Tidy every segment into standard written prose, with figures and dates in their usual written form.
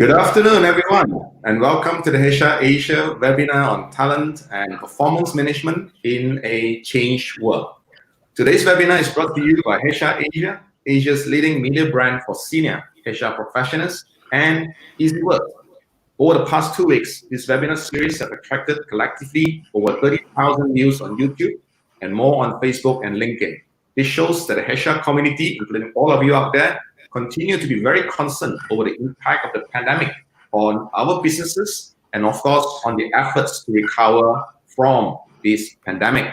Good afternoon, everyone, and welcome to the HR Asia webinar on talent and performance management in a changed world. Today's webinar is brought to you by HR Asia, Asia's leading media brand for senior HR professionals and easy work. Over the past 2 weeks, this webinar series has attracted collectively over 30,000 views on YouTube and more on Facebook and LinkedIn. This shows that the HR community, including all of you out there, continue to be very concerned over the impact of the pandemic on our businesses and, of course, on the efforts to recover from this pandemic.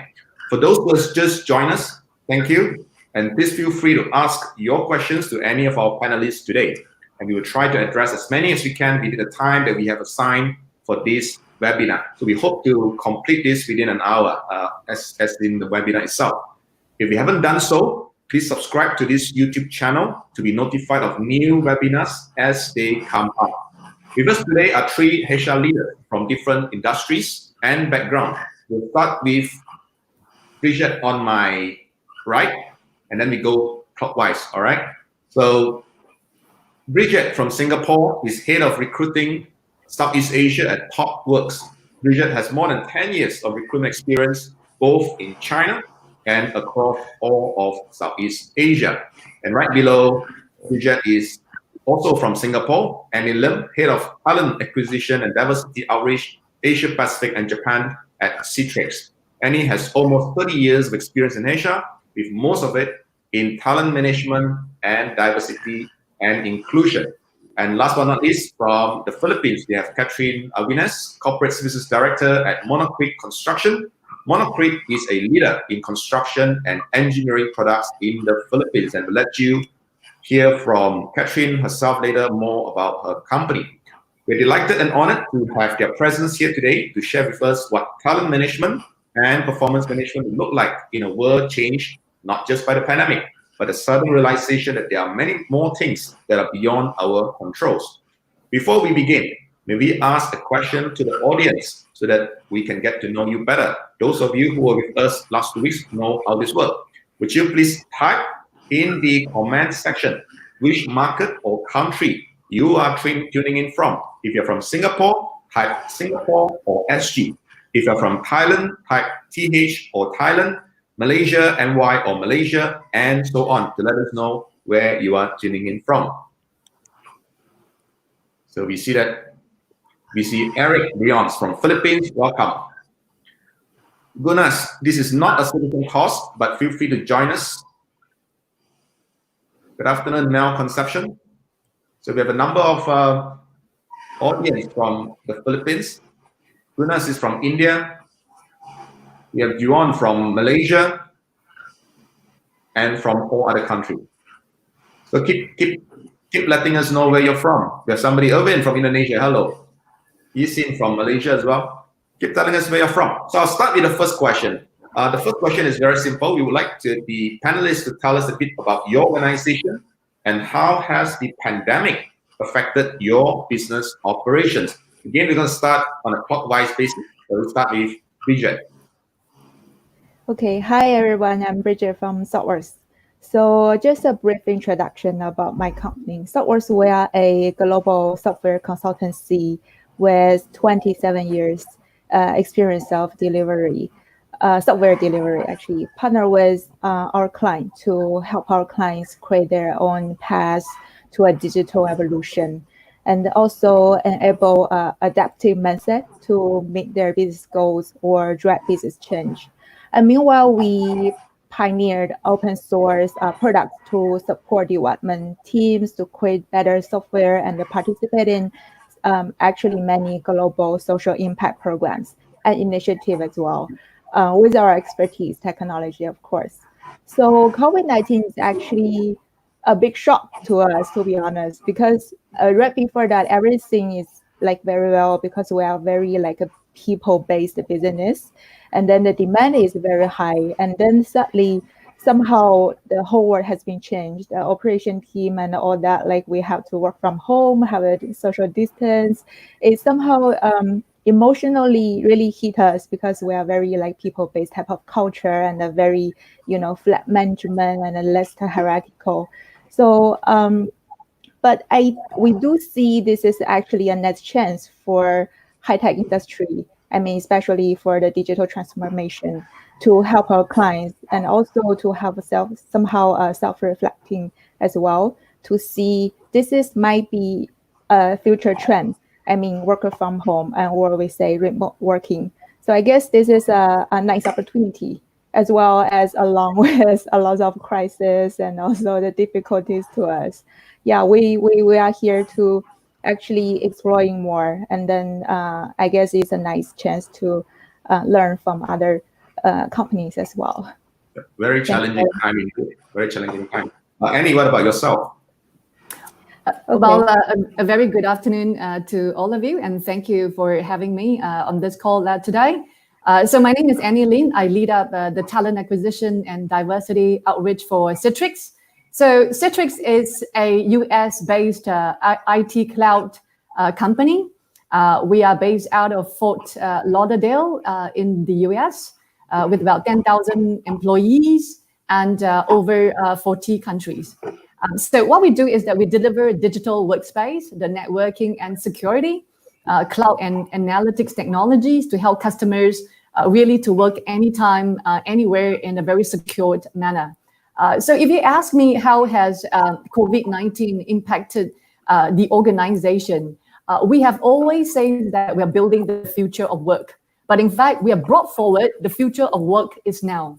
For those who have just joined us, thank you. And please feel free to ask your questions to any of our panelists today. And we will try to address as many as we can within the time that we have assigned for this webinar. So we hope to complete this within an hour, as in the webinar itself. If you haven't done so, please subscribe to this YouTube channel to be notified of new webinars as they come up. With us today are 3 HR leaders from different industries and backgrounds. We'll start with Bridget on my right, and then we go clockwise, all right? So Bridget from Singapore is head of recruiting Southeast Asia at TopWorks. Bridget has more than 10 years of recruitment experience, both in China and across all of Southeast Asia. And right below Bridget is also from Singapore, Annie Lim, head of talent acquisition and diversity outreach, Asia Pacific and Japan at Citrix. Annie has almost 30 years of experience in Asia, with most of it in talent management and diversity and inclusion. And last but not least, from the Philippines, we have Catherine Aguines, Corporate Services Director at Monocreek Construction. Monocreek is a leader in construction and engineering products in the Philippines, and we'll let you hear from Catherine herself later more about her company. We're delighted and honored to have their presence here today to share with us what talent management and performance management will look like in a world changed not just by the pandemic, but a sudden realization that there are many more things that are beyond our controls. Before we begin, may we ask a question to the audience so that we can get to know you better. Those of you who were with us last 2 weeks know how this works. Would you please type in the comment section which market or country you are tuning in from? If you're from Singapore, type Singapore or SG. If you're from Thailand, type TH or Thailand, Malaysia, NY or Malaysia, and so on to let us know where you are tuning in from. So we see Eric Leons from Philippines. Welcome. Gunas, this is not a citizen course, but feel free to join us. Good afternoon, Mel Conception. So we have a number of audience from the Philippines. Gunas is from India. We have Juan from Malaysia and from all other countries. So keep letting us know where you're from. We have somebody, Irvin from Indonesia. Hello. Yisin from Malaysia as well. Keep telling us where you're from. So I'll start with the first question. The first question is very simple. We would like the panelists to tell us a bit about your organization and how has the pandemic affected your business operations. Again, we're going to start on a clockwise basis. So we'll start with Bridget. Okay, hi everyone, I'm Bridget from TopWorks. So just a brief introduction about my company. TopWorks, we are a global software consultancy with 27 years experience of delivery, software delivery actually. Partner with our client to help our clients create their own path to a digital evolution and also enable adaptive mindset to meet their business goals or drive business change. And meanwhile, we pioneered open source products to support development teams to create better software and participate in actually many global social impact programs and initiatives as well, with our expertise, technology, of course. So COVID-19 is actually a big shock to us, to be honest, because right before that, everything is like very well because we are very like a people-based business. And then the demand is very high. And then suddenly, somehow the whole world has been changed. The operation team and all that, like we have to work from home, have a social distance. It somehow emotionally really hit us because we are very like people-based type of culture and a very, flat management and a less hierarchical. So But we do see this is actually a net chance for high-tech industry. I mean, especially for the digital transformation to help our clients and also to have somehow self-reflecting as well to see this is might be a future trend. I mean, worker from home and or we say remote working. So I guess this is a nice opportunity as well as along with a lot of crisis and also the difficulties to us. Yeah, we are here to actually exploring more, and then I guess it's a nice chance to learn from other companies as well. Very challenging time indeed. Very challenging time. Annie, what about yourself? Okay. Well, a very good afternoon to all of you, and thank you for having me on this call today. So my name is Annie Lin. I lead up the talent acquisition and diversity outreach for Citrix. So Citrix is a US-based IT cloud company. We are based out of Fort Lauderdale in the US with about 10,000 employees and over 40 countries. So what we do is that we deliver digital workspace, the networking and security, cloud and analytics technologies to help customers really to work anytime, anywhere in a very secured manner. So if you ask me how has COVID-19 impacted the organization, we have always said that we are building the future of work. But in fact, we have brought forward the future of work is now.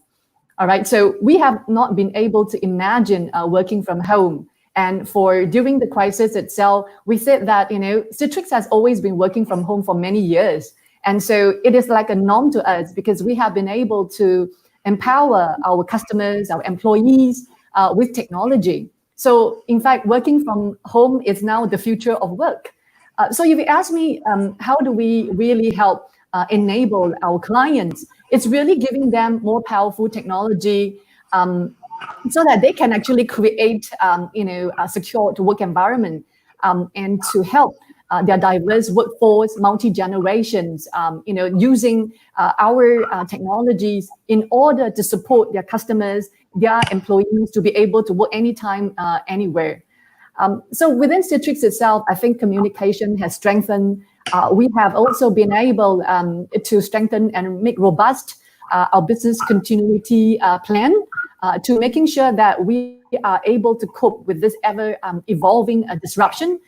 All right, so we have not been able to imagine working from home. And during the crisis itself, we said that, Citrix has always been working from home for many years. And so it is like a norm to us because we have been able to empower our customers, our employees with technology. So in fact, working from home is now the future of work. So if you ask me, how do we really help enable our clients? It's really giving them more powerful technology so that they can actually create, a secure work environment and to help their diverse workforce, multi-generations, using our technologies in order to support their customers, their employees to be able to work anytime, anywhere. So within Citrix itself, I think communication has strengthened. We have also been able to strengthen and make robust our business continuity plan to making sure that we are able to cope with this ever evolving disruption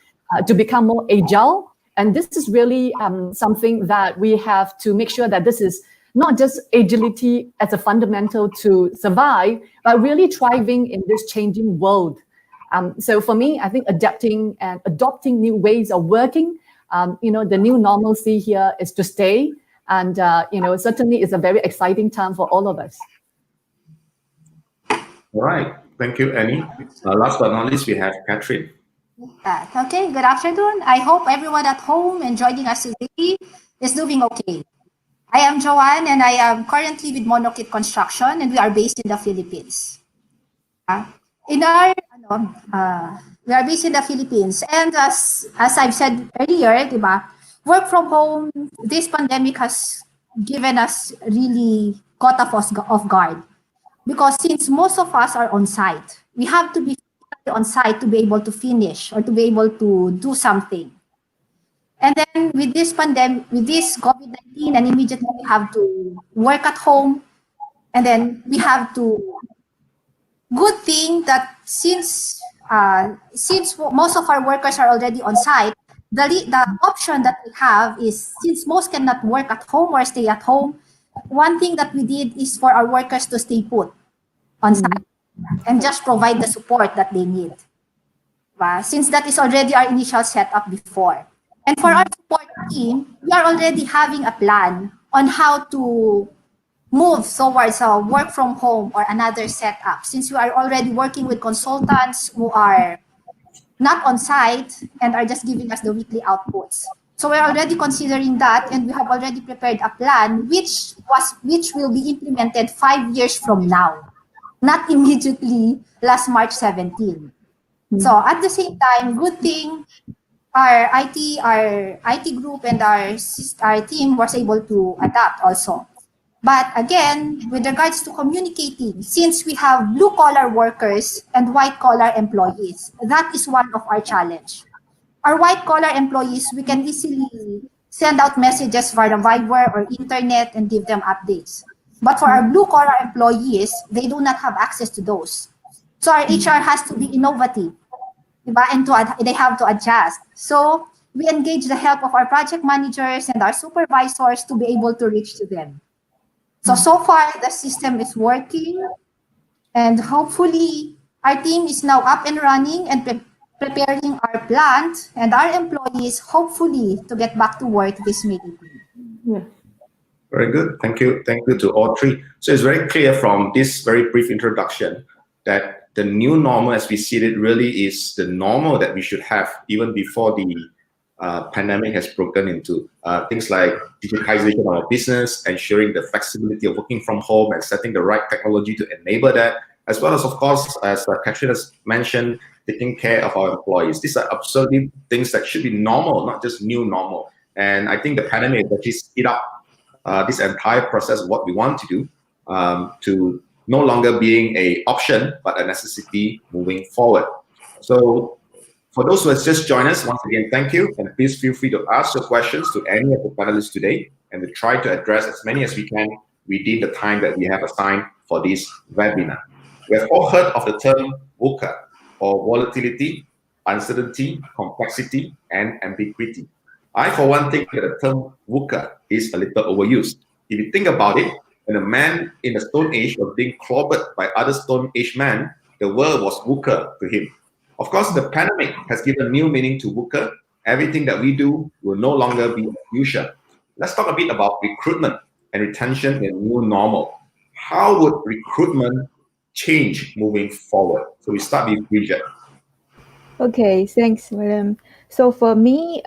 to become more agile. And this is really something that we have to make sure that this is not just agility as a fundamental to survive, but really thriving in this changing world. So for me, I think adapting and adopting new ways of working, the new normalcy here is to stay. And, certainly it's a very exciting time for all of us. All right. Thank you, Annie. Last but not least, we have Catherine. Okay, good afternoon. I hope everyone at home and joining us today is doing okay. I am Joanne and I am currently with Monokit Construction and we are based in the Philippines. We are based in the Philippines, and as I've said earlier, diba, work from home, this pandemic has given us really caught us off guard. Because since most of us are on site, we have to be on site to be able to finish or to be able to do something. And then with this pandemic, with this COVID-19, and immediately we have to work at home, and then we have to. Good thing that since most of our workers are already on site, the option that we have is, since most cannot work at home or stay at home, one thing that we did is for our workers to stay put on site and just provide the support that they need. Since that is already our initial setup before. And for our support team, we are already having a plan on how to move towards a work from home or another setup, since we are already working with consultants who are not on site and are just giving us the weekly outputs. So we're already considering that, and we have already prepared a plan which will be implemented 5 years from now, not immediately last March 17. So at the same time, good thing our IT group and our team was able to adapt also. But again, with regards to communicating, since we have blue-collar workers and white-collar employees, that is one of our challenge. Our white-collar employees, we can easily send out messages via Viber or internet and give them updates. But for our blue-collar employees, they do not have access to those. So our HR has to be innovative, diba? And they have to adjust. So we engage the help of our project managers and our supervisors to be able to reach to them. So far, the system is working, and hopefully, our team is now up and running and preparing our plant and our employees, hopefully, to get back to work this May 18. Yeah. Very good. Thank you. Thank you to all three. So it's very clear from this very brief introduction that the new normal, as we see it, really is the normal that we should have even before the pandemic has broken into things like digitization of our business, ensuring the flexibility of working from home and setting the right technology to enable that, as well as, of course, as Catherine has mentioned, taking care of our employees. These are absolutely things that should be normal, not just new normal. And I think the pandemic actually speed up this entire process of what we want to do to no longer being an option, but a necessity moving forward. So for those who have just joined us, once again, thank you. And please feel free to ask your questions to any of the panelists today, and we'll try to address as many as we can within the time that we have assigned for this webinar. We have all heard of the term VUCA, or volatility, uncertainty, complexity, and ambiguity. I, for one, think that the term VUCA is a little overused. If you think about it, when a man in the Stone Age was being clobbered by other Stone Age men, the world was VUCA to him. Of course, the pandemic has given new meaning to VUCA. Everything that we do will no longer be usual. Let's talk a bit about recruitment and retention in new normal. How would recruitment change moving forward? So we start with Bridget. Okay, thanks, William. So for me,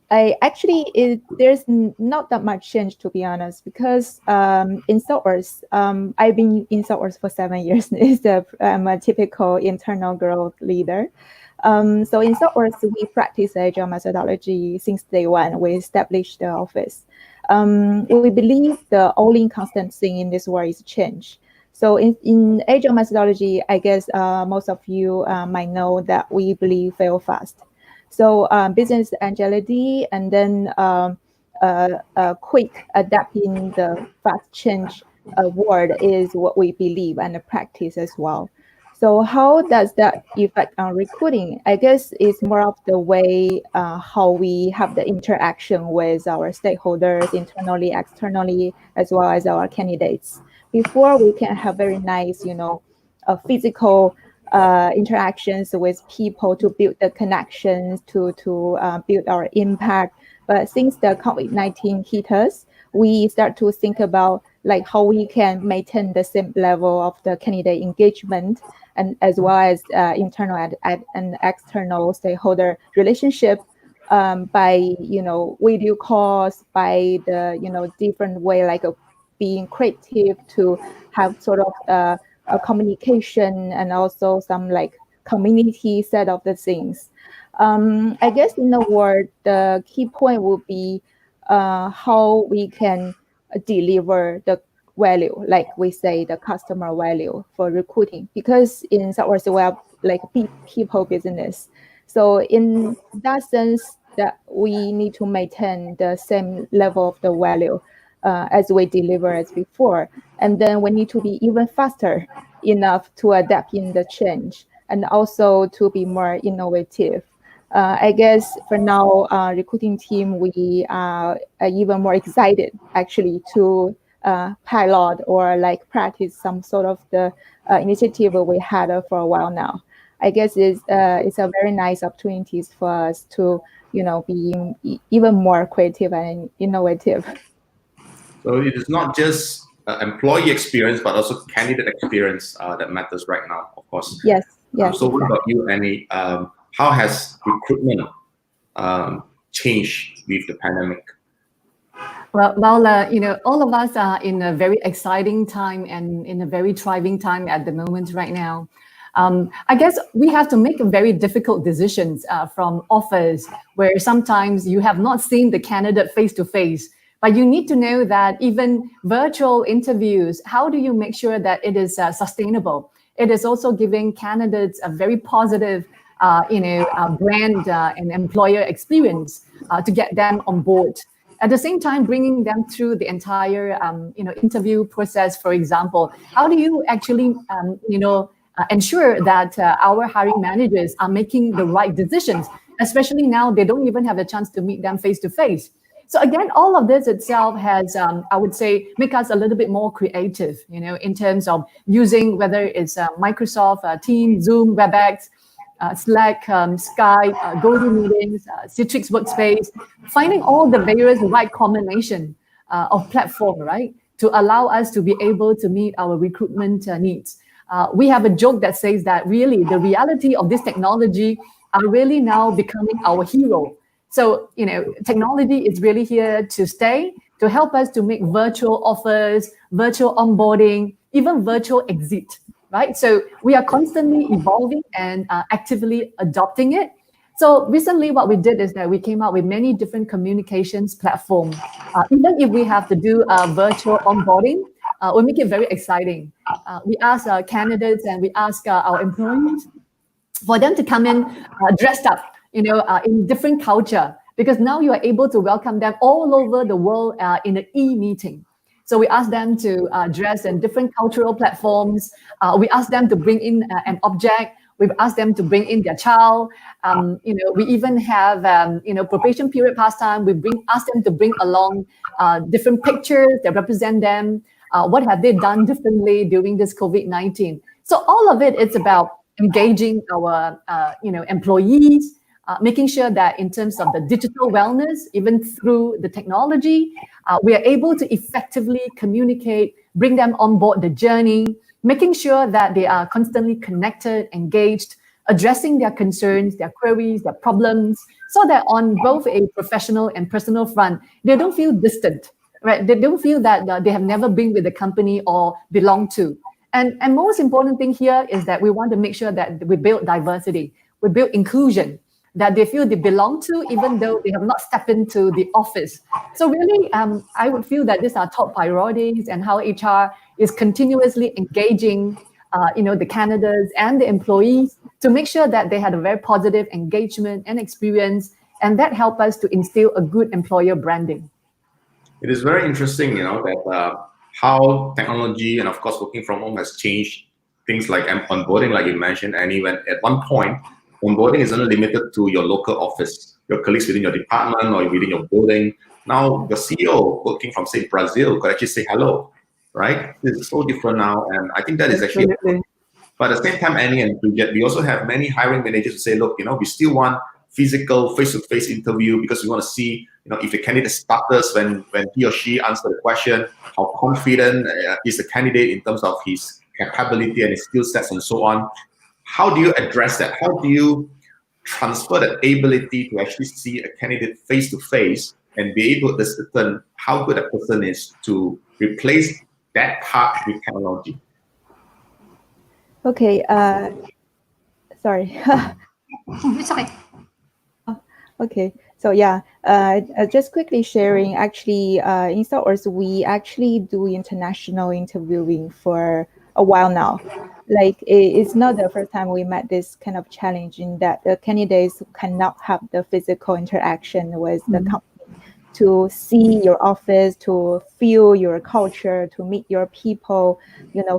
there's not that much change, to be honest, because in Saltworks, I've been in Saltworks for 7 years. I'm a typical internal growth leader. So in Saltworks, we practice agile methodology since day one. We established the office. We believe the only constant thing in this world is change. So in agile methodology, I guess most of you might know that we believe fail fast. So business agility and then quick adapting the fast change word is what we believe and practice as well. So how does that affect on recruiting? I guess it's more of the way how we have the interaction with our stakeholders internally, externally, as well as our candidates. Before we can have very nice, physical interactions with people to build the connections, to build our impact. But since the COVID-19 hit us, we start to think about like how we can maintain the same level of the candidate engagement, and as well as internal and external stakeholder relationship by video calls, by the different way like being creative to have sort of a communication and also some like community set of the things. I guess in a word, the key point would be how we can deliver the value, like we say, the customer value for recruiting, because in Saltworks we are like people business. So in that sense, that we need to maintain the same level of the value as we deliver as before. And then we need to be even faster enough to adapt in the change and also to be more innovative. I guess for now, recruiting team, we are even more excited actually to pilot or like practice some sort of the initiative we had for a while now. I guess it's a very nice opportunities for us to be even more creative and innovative. So it is not just employee experience, but also candidate experience that matters right now, of course. Yes. So exactly. what about you, Annie? How has recruitment changed with the pandemic? Well, all of us are in a very exciting time and in a very thriving time at the moment right now. I guess we have to make very difficult decisions from offers where sometimes you have not seen the candidate face to face, But you need to know that even virtual interviews, how do you make sure that it is sustainable? It is also giving candidates a very positive, brand and employer experience to get them on board. At the same time, bringing them through the entire, interview process. For example, how do you actually, ensure that our hiring managers are making the right decisions? Especially now, they don't even have a chance to meet them face to face. So again, all of this itself has, I would say, make us a little bit more creative, in terms of using whether it's Microsoft Teams, Zoom, WebEx, Slack, Skype, GoToMeetings, Citrix Workspace, finding all the various right combination of platform, right, to allow us to be able to meet our recruitment needs. We have a joke that says that really the reality of this technology are really now becoming our hero. So, technology is really here to stay, to help us to make virtual offers, virtual onboarding, even virtual exit, right? So we are constantly evolving and actively adopting it. So recently what we did is that we came out with many different communications platforms. Even if we have to do virtual onboarding, we make it very exciting. We ask our candidates and we ask our employees for them to come in dressed up, in different culture, because now you are able to welcome them all over the world in an e-meeting. So we ask them to dress in different cultural platforms. We ask them to bring in an object. We've asked them to bring in their child. We even have, probation period pastime. We ask them to bring along different pictures that represent them. What have they done differently during this COVID-19? So all of it, it's about engaging our, employees, making sure that in terms of the digital wellness, even through the technology, we are able to effectively communicate, bring them on board the journey, making sure that they are constantly connected, engaged, addressing their concerns, their queries, their problems, so that on both a professional and personal front, they don't feel distant, right? They don't feel that they have never been with the company or belong to. And most important thing here is that we want to make sure that we build diversity, we build inclusion, that they feel they belong to, even though they have not stepped into the office. So really, I would feel that these are top priorities, and how HR is continuously engaging, the candidates and the employees to make sure that they had a very positive engagement and experience, and that help us to instill a good employer branding. It is very interesting, that how technology and of course working from home has changed things like onboarding, like you mentioned, and even at one point, onboarding isn't limited to your local office, your colleagues within your department or within your building. Now, your CEO working from, say, Brazil could actually say hello, right? It's so different now. And I think that is actually, but at the same time, Annie and Bridget, we also have many hiring managers who say, look, we still want physical face-to-face interview because we want to see, if the candidate stutters when he or she answers the question, how confident is the candidate in terms of his capability and his skill sets and so on. How do you address that? How do you transfer that ability to actually see a candidate face to face and be able to discern how good a person is to replace that part with technology? Okay. Sorry. It's okay. Okay. So yeah, just quickly sharing. Actually, in Source, we actually do international interviewing for a while now. Like it's not the first time we met this kind of challenge, in that the candidates cannot have the physical interaction with the company to see your office, to feel your culture, to meet your people,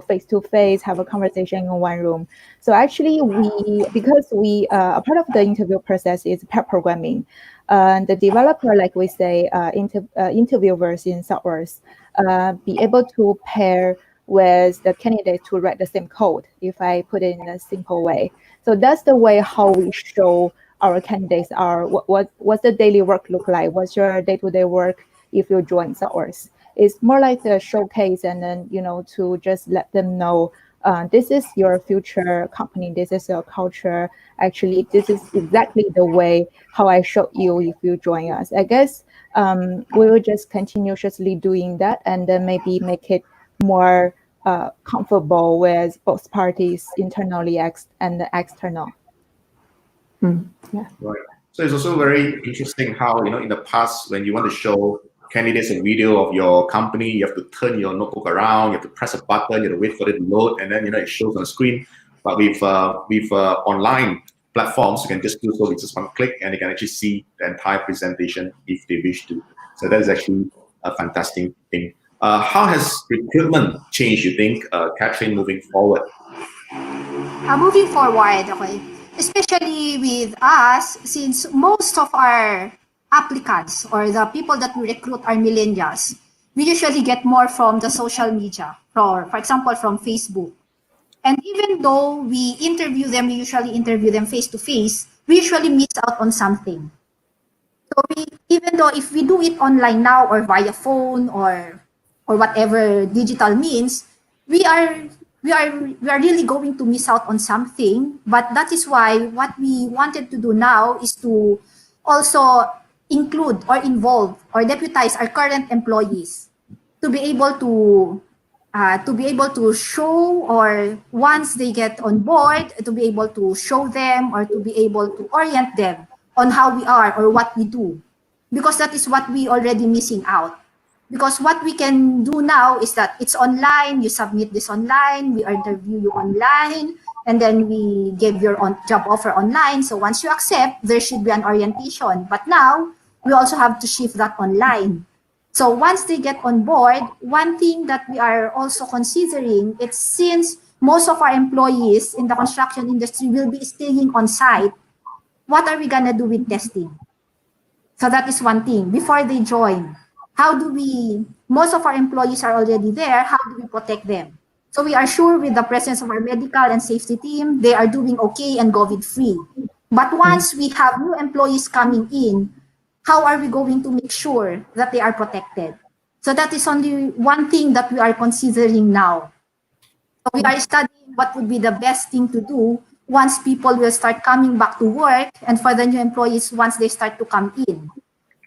face to face, have a conversation in one room. So actually, because a part of the interview process is pair programming. The developer, like we say, interviewers in Source, be able to pair with the candidate to write the same code, if I put it in a simple way. So that's the way how we show our candidates are, what's the daily work look like, what's your day-to-day work if you join Source. It's more like a showcase, and then, to just let them know, this is your future company, this is your culture. Actually, this is exactly the way how I showed you if you join us. I guess we will just continuously doing that, and then maybe make it more comfortable with both parties, internally and external. Yeah. Right. So it's also very interesting how, in the past, when you want to show candidates a video of your company. You have to turn your notebook around. You have to press a button. You have to wait for it to load, and then it shows on the screen. But with online platforms, you can just do so with just one click, and you can actually see the entire presentation if they wish to. So that is actually a fantastic thing. How has recruitment changed, you think, Catherine, moving forward? Moving forward, okay, especially with us, since most of our applicants or the people that we recruit are millennials, we usually get more from the social media, for example, from Facebook. And even though we interview them, we usually interview them face to face, we usually miss out on something. So even though if we do it online now or via phone or whatever digital means, we are really going to miss out on something. But that is why what we wanted to do now is to also include or involve or deputize our current employees to be able to show, or once they get on board, to be able to show them or to be able to orient them on how we are or what we do, because that is what we already missing out. Because what we can do now is that it's online, you submit this online, we interview you online, and then we give your job offer online. So once you accept, there should be an orientation. But now, we also have to shift that online. So once they get on board, one thing that we are also considering, it's since most of our employees in the construction industry will be staying on site, what are we gonna do with testing? So that is one thing. Before they join, most of our employees are already there, how do we protect them? So we are sure with the presence of our medical and safety team, they are doing okay and COVID-free. But once we have new employees coming in, how are we going to make sure that they are protected? So that is only one thing that we are considering now. So we are studying what would be the best thing to do once people will start coming back to work, and for the new employees once they start to come in.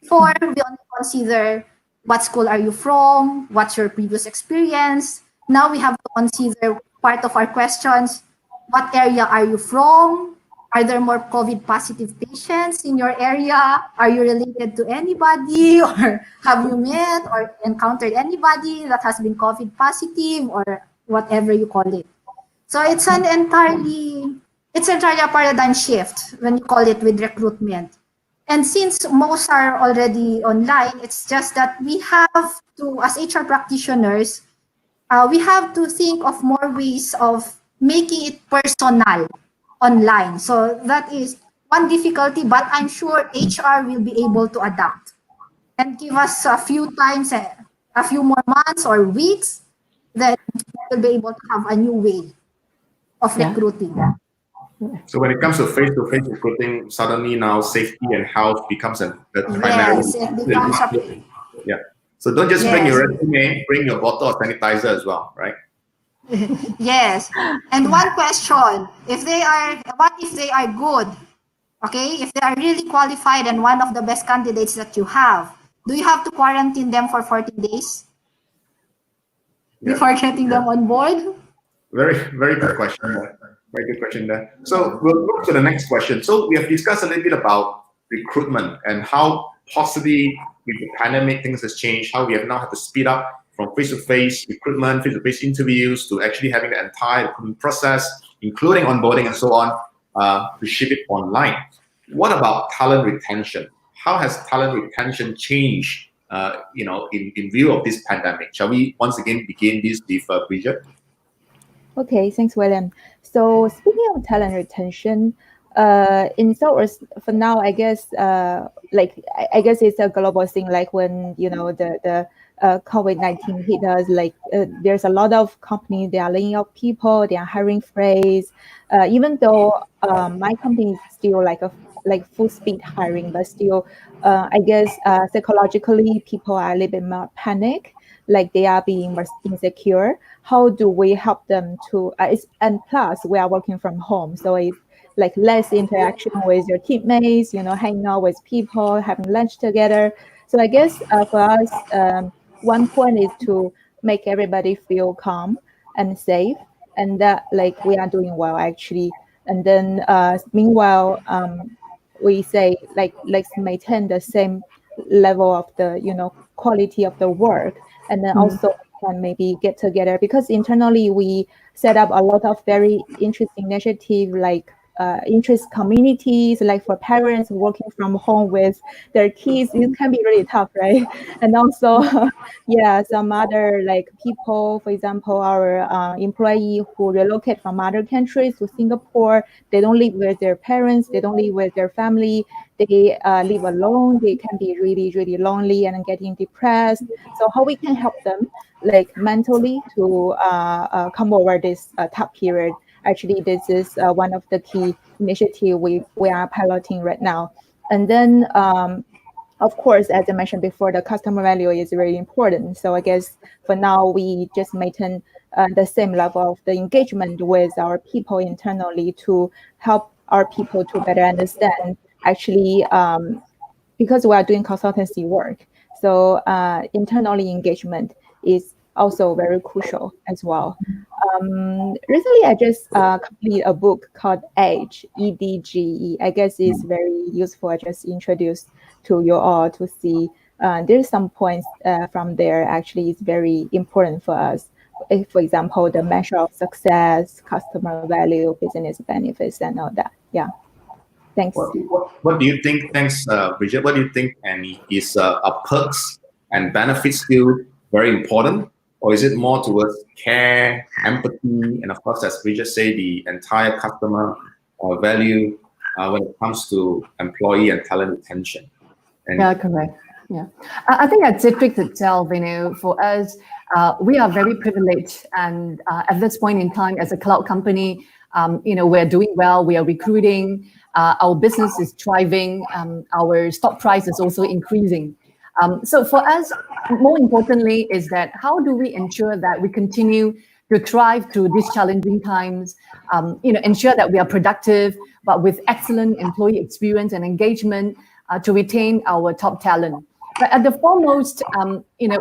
Before, we only consider what school are you from, what's your previous experience. Now we have to consider part of our questions, what area are you from? Are there more COVID positive patients in your area? Are you related to anybody? Or have you met or encountered anybody that has been COVID positive, or whatever you call it? So it's entirely a paradigm shift when you call it with recruitment. And since most are already online, it's just that we have to, as HR practitioners, we have to think of more ways of making it personal online. So that is one difficulty, but I'm sure HR will be able to adapt and give us a few more months or weeks, then we'll be able to have a new way of recruiting. So when it comes to face-to-face recruiting, suddenly now safety and health becomes the primary. Yes, it becomes a... Yeah. So don't just bring your resume, bring your bottle of sanitizer as well, right? Yes. And one question, what if they are good? Okay, if they are really qualified and one of the best candidates that you have, do you have to quarantine them for 14 days before getting them on board? Very, very good question there. Very good question there. So we'll move to the next question. So we have discussed a little bit about recruitment and how possibly with the pandemic things has changed, how we have now had to speed up from face-to-face recruitment, face-to-face interviews, to actually having the entire recruitment process, including onboarding and so on, to ship it online. What about talent retention? How has talent retention changed, in view of this pandemic? Shall we once again begin this with Bridget? Okay, thanks, William. So speaking of talent retention, in Southwest, for now, I guess, I guess it's a global thing. Like when the COVID-19 hit us, there's a lot of companies, they are laying off people, they are hiring freeze. Even though my company is still like full speed hiring, but still, I guess psychologically people are a little bit more panic, like they are being more insecure. How do we help them to? And plus, we are working from home, so it's like less interaction with your teammates, hanging out with people, having lunch together. So I guess for us, one point is to make everybody feel calm and safe, and that we are doing well actually. And then meanwhile, we say let's maintain the same level of the quality of the work, and then also can maybe get together, because internally we set up a lot of very interesting initiative, like interest communities, like for parents working from home with their kids. It can be really tough, right? And also, yeah, some other like people, for example, our employee who relocate from other countries to Singapore, they don't live with their parents, they don't live with their family, they live alone, they can be really, really lonely and getting depressed. So how we can help them like mentally to come over this tough period. Actually, this is one of the key initiatives we are piloting right now. And then, of course, as I mentioned before, the customer value is very important. So I guess for now, we just maintain the same level of the engagement with our people internally to help our people to better understand actually, because we are doing consultancy work. So internally engagement is also very crucial as well. Recently, I just completed a book called Edge, EDGE. I guess it's very useful. I just introduced to you all to see. There's some points from there actually is very important for us. If, for example, the measure of success, customer value, business benefits, and all that. Yeah. Thanks. What do you think? Thanks, Bridget. What do you think, Annie? Is perks and benefits still very important? Or is it more towards care, empathy, and of course, as Bridget said, the entire customer value when it comes to employee and talent retention? Yeah, correct. Yeah, I think at Citrix itself, for us, we are very privileged, and at this point in time, as a cloud company, we're doing well. We are recruiting. Our business is thriving. Our stock price is also increasing. So for us, more importantly, is that how do we ensure that we continue to thrive through these challenging times, ensure that we are productive, but with excellent employee experience and engagement to retain our top talent. But at the foremost,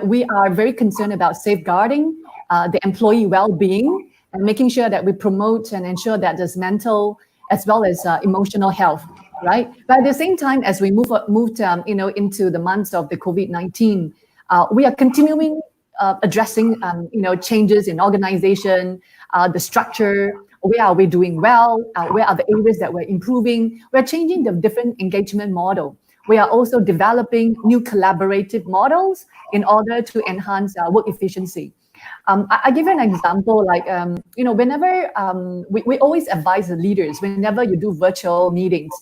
we are very concerned about safeguarding the employee well-being and making sure that we promote and ensure that there's mental as well as emotional health. Right, but at the same time, as we moved into the months of the COVID-19, we are continuing addressing changes in organization, the structure. Where are we doing well? Where are the areas that we're improving? We're changing the different engagement model. We are also developing new collaborative models in order to enhance work efficiency. I give you an example, like, whenever we always advise the leaders, whenever you do virtual meetings,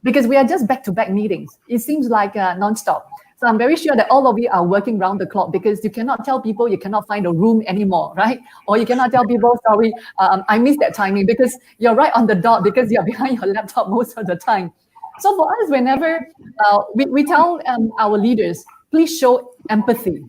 because we are just back-to-back meetings. It seems like non-stop. So I'm very sure that all of you are working round the clock, because you cannot tell people you cannot find a room anymore, right? Or you cannot tell people, sorry, I missed that timing, because you're right on the dot because you're behind your laptop most of the time. So for us, whenever we tell our leaders, please show empathy,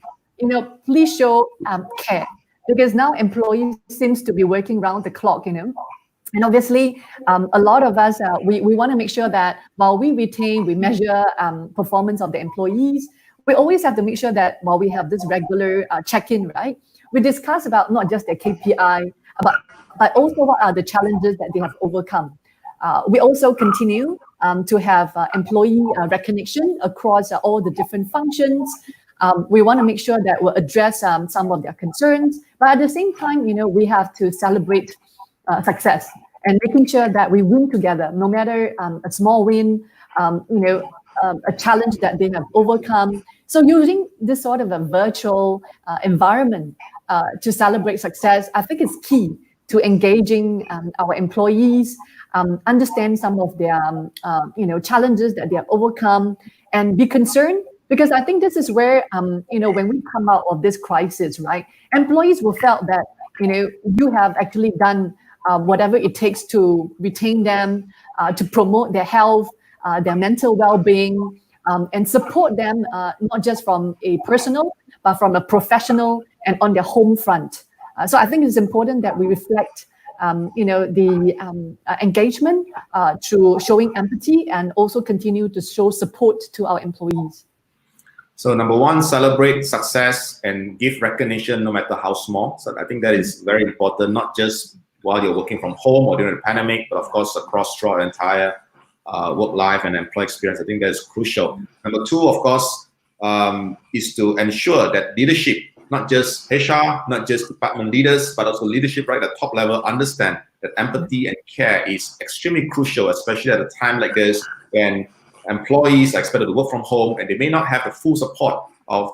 please show care, because now employees seems to be working round the clock, And obviously, a lot of us, we want to make sure that while we measure performance of the employees, we always have to make sure that while we have this regular check-in, right, we discuss about not just their KPI, but also what are the challenges that they have overcome. We also continue to have employee recognition across all the different functions. We want to make sure that we'll address some of their concerns, but at the same time, we have to celebrate success and making sure that we win together, no matter a small win, a challenge that they have overcome. So using this sort of a virtual environment to celebrate success, I think is key to engaging our employees, understand some of their challenges that they have overcome, and be concerned, because I think this is where when we come out of this crisis, right, employees will felt that you have actually done whatever it takes to retain them, to promote their health, their mental well-being, and support them not just from a personal, but from a professional and on their home front. So I think it's important that we reflect, the engagement through showing empathy, and also continue to show support to our employees. So number one, celebrate success and give recognition no matter how small. So I think that is very important, not just while you're working from home or during the pandemic, but of course across throughout the entire work life and employee experience. I think that is crucial. Number two, of course, is to ensure that leadership, not just HR, not just department leaders, but also leadership right at the top level, understand that empathy and care is extremely crucial, especially at a time like this when employees are expected to work from home and they may not have the full support of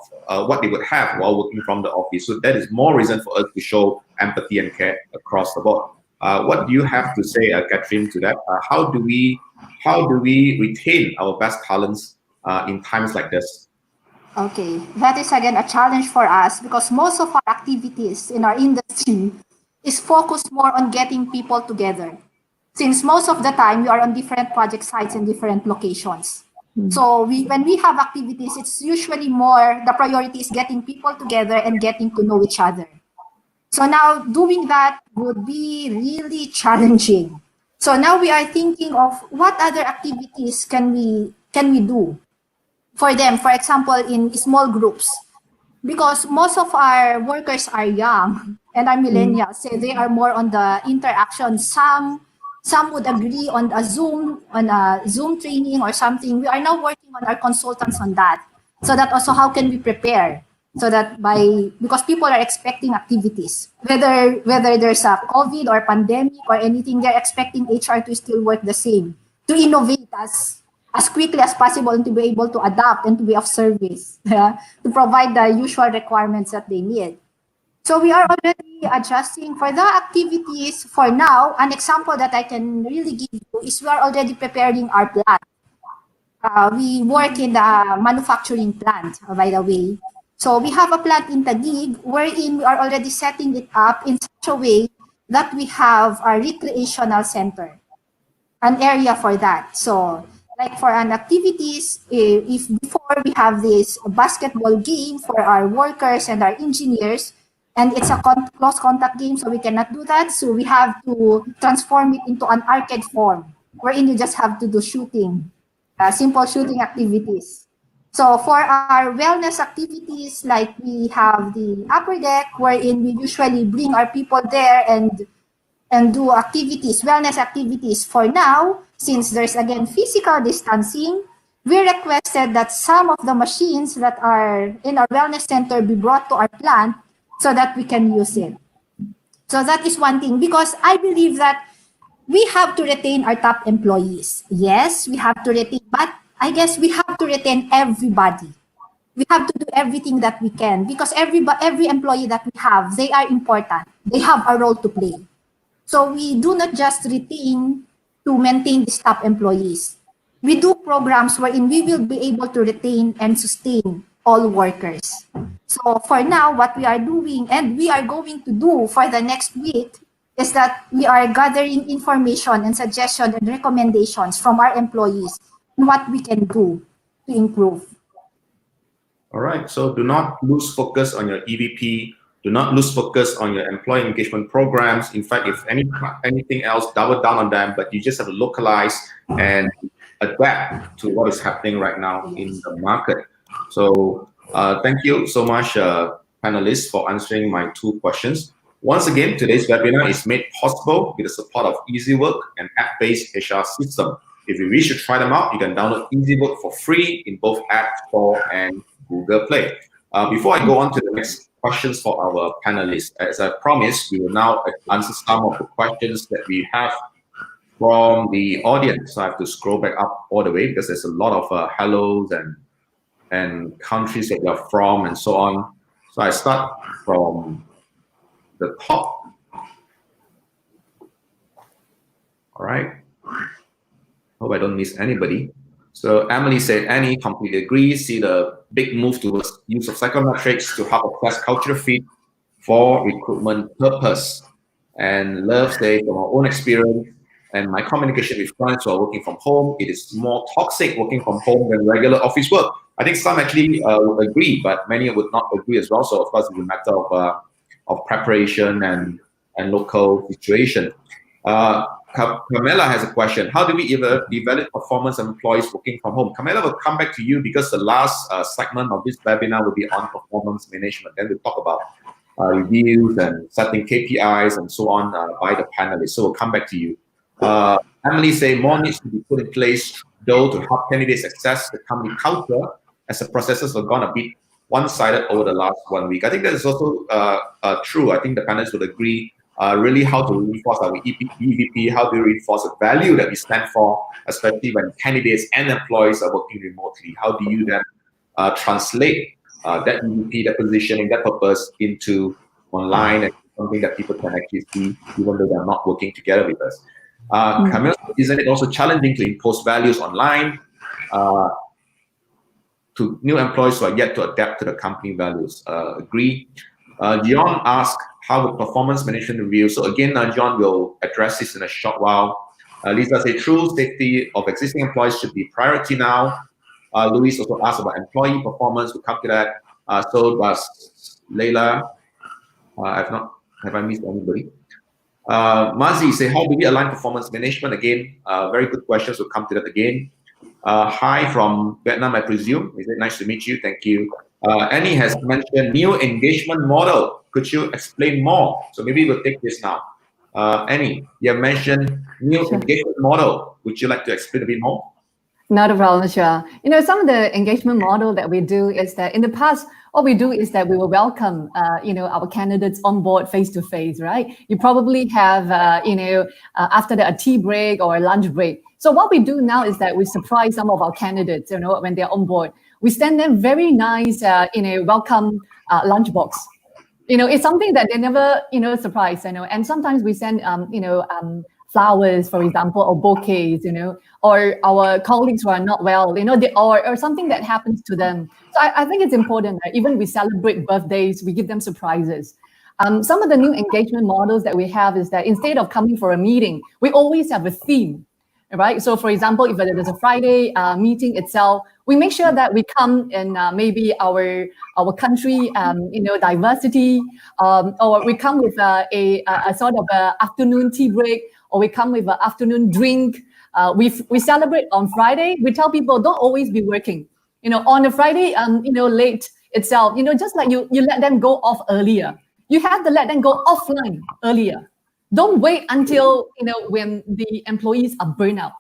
what they would have while working from the office. So that is more reason for us to show empathy and care across the board. What do you have to say, Catherine, to that? How do we retain our best talents in times like this? Okay, that is again a challenge for us because most of our activities in our industry is focused more on getting people together. Since most of the time we are on different project sites in different locations. So when we have activities, it's usually more, the priority is getting people together and getting to know each other. So now doing that would be really challenging. So now we are thinking of what other activities can we do for them, for example, in small groups, because most of our workers are young and are millennials, so they are more on the interaction. Some would agree on a Zoom training or something. We are now working on our consultants on that. So that also how can we prepare so that because people are expecting activities, whether there's a COVID or pandemic or anything, they're expecting HR to still work the same, to innovate as quickly as possible and to be able to adapt and to be of service, to provide the usual requirements that they need. So we are already adjusting for the activities for now. An example that I can really give you is we are already preparing our plant. We work in the manufacturing plant, by the way. So we have a plant in Taguig wherein we are already setting it up in such a way that we have a recreational center, an area for that. So like for an activities, if before we have this basketball game for our workers and our engineers, and it's a close contact game, so we cannot do that. So we have to transform it into an arcade form, wherein you just have to do shooting, simple shooting activities. So for our wellness activities, like we have the upper deck, wherein we usually bring our people there and do activities, wellness activities. For now, since there's again physical distancing, we requested that some of the machines that are in our wellness center be brought to our plant so that we can use it. So that is one thing, because I believe that we have to retain our top employees. Yes, we have to retain, but I guess we have to retain everybody. We have to do everything that we can, because every employee that we have, they are important. They have a role to play. So we do not just retain to maintain these top employees. We do programs wherein we will be able to retain and sustain all workers. So for now, what we are doing and we are going to do for the next week is that we are gathering information and suggestions and recommendations from our employees on what we can do to improve. All right, so do not lose focus on your EVP. Do not lose focus on your employee engagement programs. In fact, if anything else, double down on them, but you just have to localize and adapt to what is happening right now in the market. So thank you so much, panelists, for answering my 2 questions. Once again, today's webinar is made possible with the support of EasyWork, an app-based HR system. If you wish to try them out, you can download EasyWork for free in both App Store and Google Play. Before I go on to the next questions for our panelists, as I promised, we will now answer some of the questions that we have from the audience. So I have to scroll back up all the way because there's a lot of hellos and countries that you're from and so on. So I start from the top. All right. Hope I don't miss anybody. So Emily said, Annie completely agrees. See the big move towards use of psychometrics to help assess culture fit for recruitment purpose. And Love said, from our own experience and my communication with clients who are working from home, it is more toxic working from home than regular office work. I think some actually would agree, but many would not agree as well. So of course, it's a matter of preparation and local situation. Camilla has a question. How do we evaluate performance of employees working from home? Camilla will come back to you because the last segment of this webinar will be on performance management. Then we'll talk about reviews and setting KPIs and so on by the panelists. So we'll come back to you. Emily say more needs to be put in place though to help candidates access the company culture as the processes have gone a bit one-sided over the last 1 week. I think that is also true. I think the panelists would agree. Really, how to reinforce our EVP, how to reinforce the value that we stand for, especially when candidates and employees are working remotely. How do you then translate that EVP, that positioning, that purpose into online and something that people can actually see, even though they're not working together with us? Camille, isn't it also challenging to impose values online to new employees who are yet to adapt to the company values? Agree. John asked how the performance management review. So again, John will address this in a short while. Lisa said, true safety of existing employees should be priority now. Luis also asked about employee performance. We'll come to that. So was Leila. Have I missed anybody? Mazi say, how do we align performance management? Again, very good questions. We'll come to that again. Hi from Vietnam, I presume. Is it nice to meet you? Thank you. Annie has mentioned new engagement model. Could you explain more? So maybe we'll take this now. Annie, you have mentioned new engagement model. Would you like to explain a bit more? Not a problem, sure. Some of the engagement model that we do is that in the past, what we do is that we will welcome, our candidates on board face-to-face, right? You probably have, after a tea break or a lunch break. So what we do now is that we surprise some of our candidates, when they're on board. We send them very nice, welcome lunchbox. It's something that they never, surprise, and sometimes we send, flowers, for example, or bouquets, or our colleagues who are not well, or something that happens to them. So I think it's important that even we celebrate birthdays, we give them surprises. Some of the new engagement models that we have is that instead of coming for a meeting, we always have a theme, right? So for example, if there's a Friday meeting itself, we make sure that we come in maybe our country, diversity, or we come with a sort of afternoon tea break, or we come with an afternoon drink. We celebrate on Friday. We tell people don't always be working. On a Friday, late itself, just like you let them go off earlier. You have to let them go offline earlier. Don't wait until, when the employees are burnt out,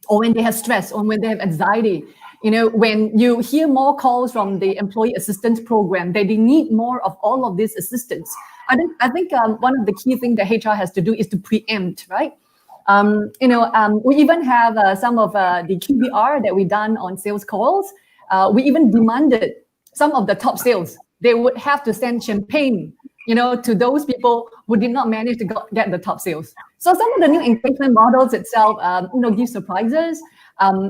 or when they have stress, or when they have anxiety. When you hear more calls from the employee assistance program, that they need more of all of this assistance. I think one of the key things that HR has to do is to preempt, right? We even have some of the QBR that we done on sales calls. We even demanded some of the top sales. They would have to send champagne, to those people who did not manage to get the top sales. So some of the new engagement models itself, give surprises.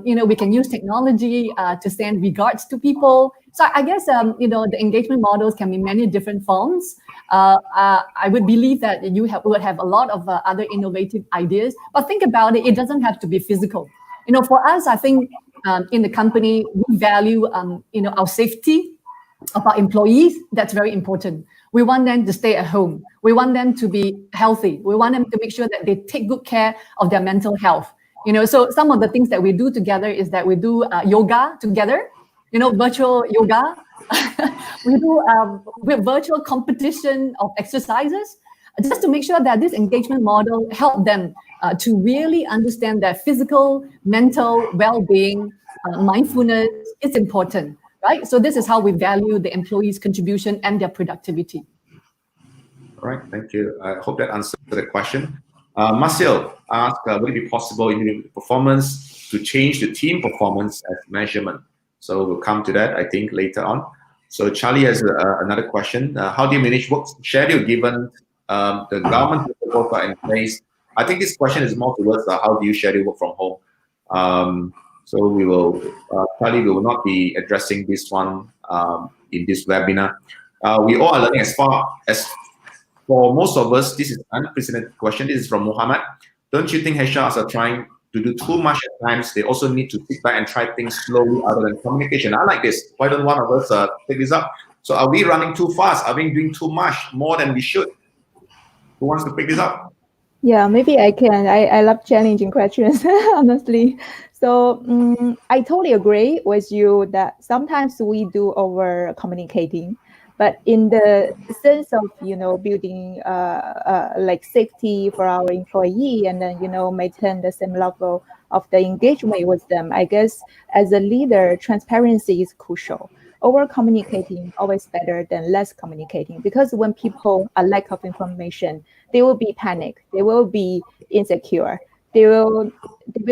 We can use technology to send regards to people. So I guess, the engagement models can be many different forms. I would believe that you would have a lot of other innovative ideas, but think about it, it doesn't have to be physical. For us, I think in the company, we value, our safety of our employees. That's very important. We want them to stay at home. We want them to be healthy. We want them to make sure that they take good care of their mental health. So some of the things that we do together is that we do yoga together, virtual yoga. We do virtual competition of exercises, just to make sure that this engagement model help them to really understand that physical, mental well-being, mindfulness is important. Right? So this is how we value the employees' contribution and their productivity. All right, thank you. I hope that answered the question. Marcel asked, would it be possible in performance to change the team performance as measurement? So we'll come to that, I think, later on. So Charlie has another question. How do you manage work schedule given the government protocols are in place? I think this question is more towards how do you schedule work from home? So we will, Charlie will not be addressing this one in this webinar. We all are learning as far as, for most of us, this is an unprecedented question. This is from Muhammad. Don't you think HRs are trying to do too much at times? They also need to sit back and try things slowly other than communication. I like this. Why don't one of us take this up? So are we running too fast? Are we doing too much, more than we should? Who wants to pick this up? Yeah, maybe I can. I love challenging questions, honestly. So I totally agree with you that sometimes we do over communicating, but in the sense of, building like safety for our employee and then, maintain the same level of the engagement with them. I guess as a leader, transparency is crucial. Over communicating always better than less communicating, because when people are lack of information, they will be panicked, they will be insecure, they will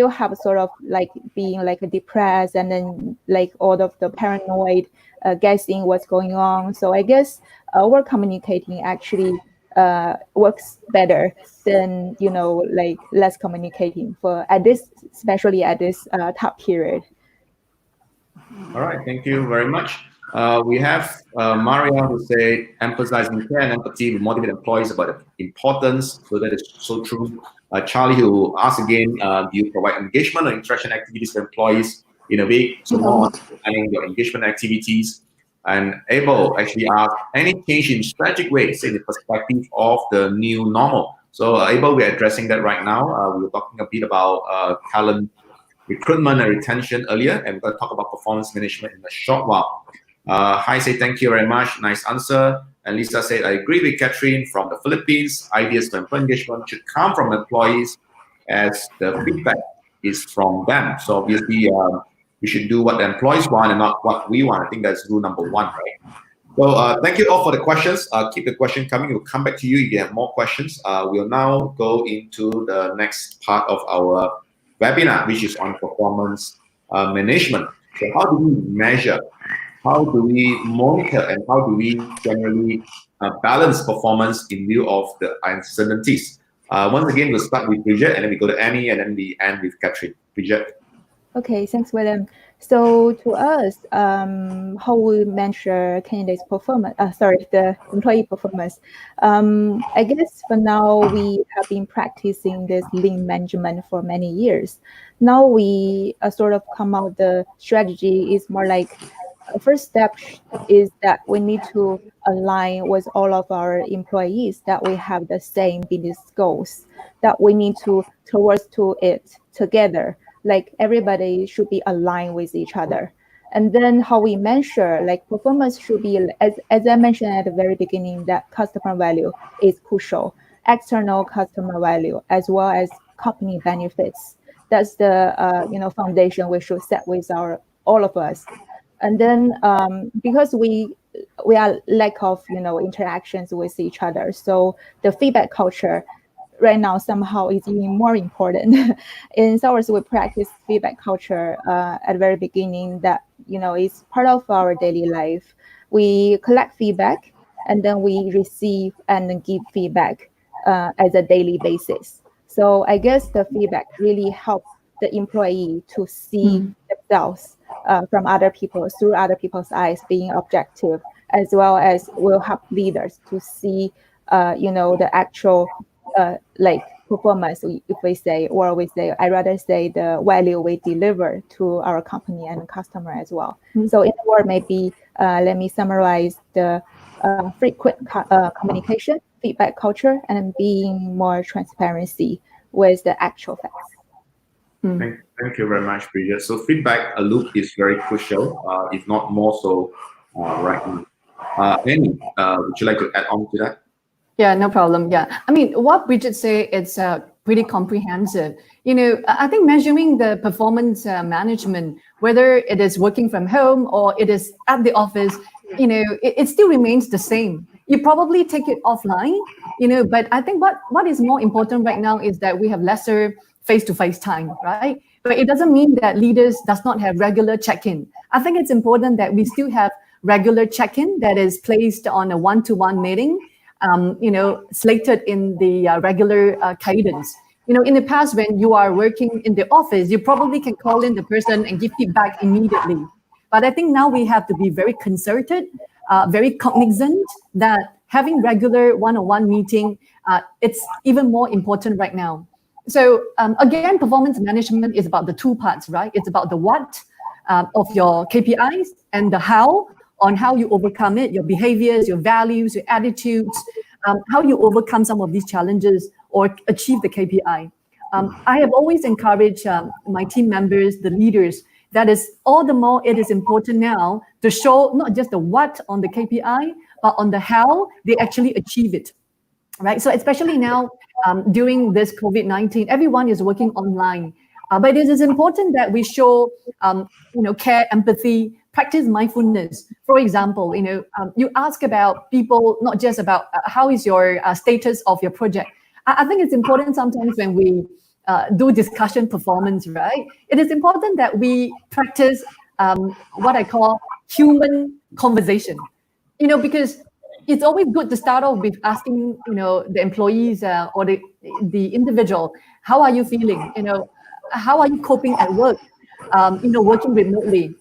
have sort of like being like depressed, and then like all of the paranoid, guessing what's going on. So I guess over communicating actually works better than like less communicating for at this, especially at this tough period. All right, thank you very much. We have Maria who say emphasizing care and empathy will motivate employees about the importance. So that is so true. Charlie who asks again, do you provide engagement or interaction activities for employees in a week? So more on planning your engagement activities. And Abel actually asked, any change in strategic ways in the perspective of the new normal? So Abel, we're addressing that right now. We were talking a bit about talent recruitment and retention earlier, and we're going to talk about performance management in a short while. Hi, say thank you very much. Nice answer. And Lisa said, I agree with Catherine from the Philippines. Ideas for employee engagement should come from employees as the feedback is from them. So obviously, we should do what the employees want and not what we want. I think that's rule number one, right? So thank you all for the questions. Keep the question coming. We'll come back to you if you have more questions. We'll now go into the next part of our webinar, which is on performance management. So how do we measure? How do we monitor? And how do we generally balance performance in view of the uncertainties? Once again, we'll start with Bridget, and then we go to Annie, and then we end with Catherine. Bridget. Okay, thanks, William. So to us, how we measure candidates' performance, the employee performance. I guess for now, we have been practicing this lean management for many years. Now we sort of come out, the strategy is more like, first step is that we need to align with all of our employees, that we have the same business goals, that we need to towards to it together. Like everybody should be aligned with each other. And then how we measure, like performance should be, as I mentioned at the very beginning, that customer value is crucial. External customer value as well as company benefits. That's the foundation we should set with all of us. And then because we are lack of interactions with each other, so the feedback culture right now somehow is even more important. In Sowers, we practice feedback culture at the very beginning, that is part of our daily life. We collect feedback, and then we receive and give feedback as a daily basis. So I guess the feedback really helps the employee to see themselves from other people, through other people's eyes, being objective, as well as will help leaders to see the actual like performance, if we say, or we say, I rather say the value we deliver to our company and customer as well. So in a word, maybe let me summarize the frequent communication, feedback culture, and being more transparency with the actual facts. Thank you very much, Bridget. So feedback loop is very crucial, if not more so right now. Annie, would you like to add on to that? Yeah, no problem. Yeah, I mean, what Bridget said, it's pretty comprehensive. I think measuring the performance management, whether it is working from home or it is at the office, it still remains the same. You probably take it offline, but I think what is more important right now is that we have lesser face-to-face time, right? But it doesn't mean that leaders does not have regular check-in. I think it's important that we still have regular check-in that is placed on a one-to-one meeting, slated in the regular cadence. In the past, when you are working in the office, you probably can call in the person and give feedback immediately. But I think now we have to be very concerted, very cognizant that having regular one-on-one meeting, it's even more important right now. So again, performance management is about the two parts, right? It's about the what of your KPIs and the how, on how you overcome it, your behaviors, your values, your attitudes, how you overcome some of these challenges or achieve the KPI. I have always encouraged my team members, the leaders, that is all the more it is important now to show not just the what on the KPI, but on the how they actually achieve it, right? So especially now during this COVID-19, everyone is working online. But it is important that we show, care, empathy, practice mindfulness. For example, you ask about people, not just about how is your status of your project. I think it's important sometimes when we do discussion performance, right? It is important that we practice what I call human conversation, because it's always good to start off with asking, the employees or the individual, how are you feeling? How are you coping at work? Working remotely.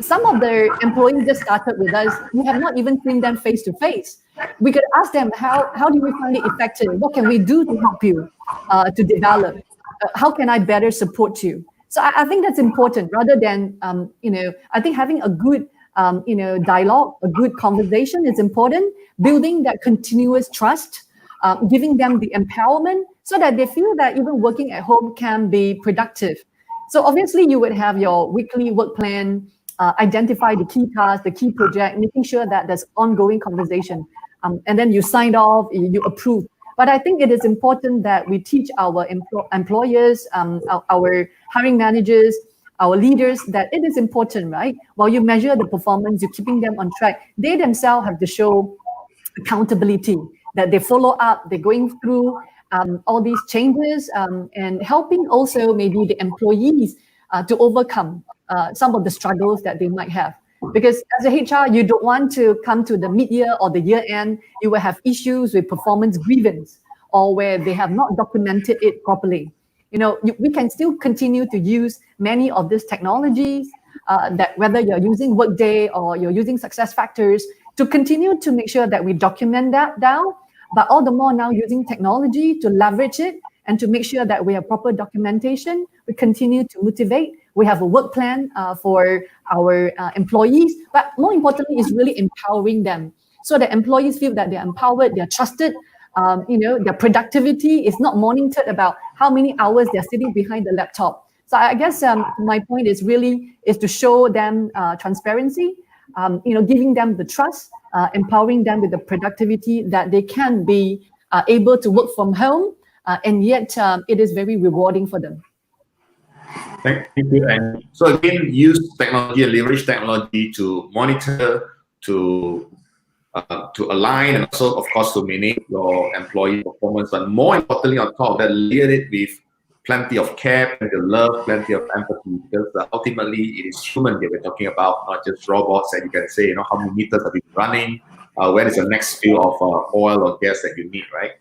Some of the employees just started with us. We have not even seen them face to face. We could ask them, how do you find it effective? What can we do to help you to develop? How can I better support you? So I think that's important rather than, I think having a good, dialogue, a good conversation is important, building that continuous trust, giving them the empowerment so that they feel that even working at home can be productive. So obviously you would have your weekly work plan, identify the key tasks, the key project, making sure that there's ongoing conversation. And then you sign off, you approve. But I think it is important that we teach our employers, our hiring managers, our leaders, that it is important, right? While you measure the performance, you're keeping them on track. They themselves have to show accountability, that they follow up, they're going through all these changes and helping also maybe the employees to overcome some of the struggles that they might have. Because as a HR, you don't want to come to the mid-year or the year end, you will have issues with performance grievance or where they have not documented it properly. We can still continue to use many of these technologies, that whether you're using Workday or you're using SuccessFactors, to continue to make sure that we document that down, but all the more now using technology to leverage it and to make sure that we have proper documentation. We continue to motivate. We have a work plan for our employees, but more importantly is really empowering them so that employees feel that they're empowered, they're trusted, their productivity is not monitored about how many hours they're sitting behind the laptop. So I guess my point is to show them transparency, giving them the trust, empowering them with the productivity that they can be able to work from home, and yet it is very rewarding for them. Thank you. And so again, use technology and leverage technology to monitor, to align, and also, of course, to manage your employee performance. But more importantly, on top of that, layer it with plenty of care, plenty of love, plenty of empathy, because ultimately it is human that we're talking about, not just robots. And you can say, how many meters have been running, when is the next fill of oil or gas that you need, right?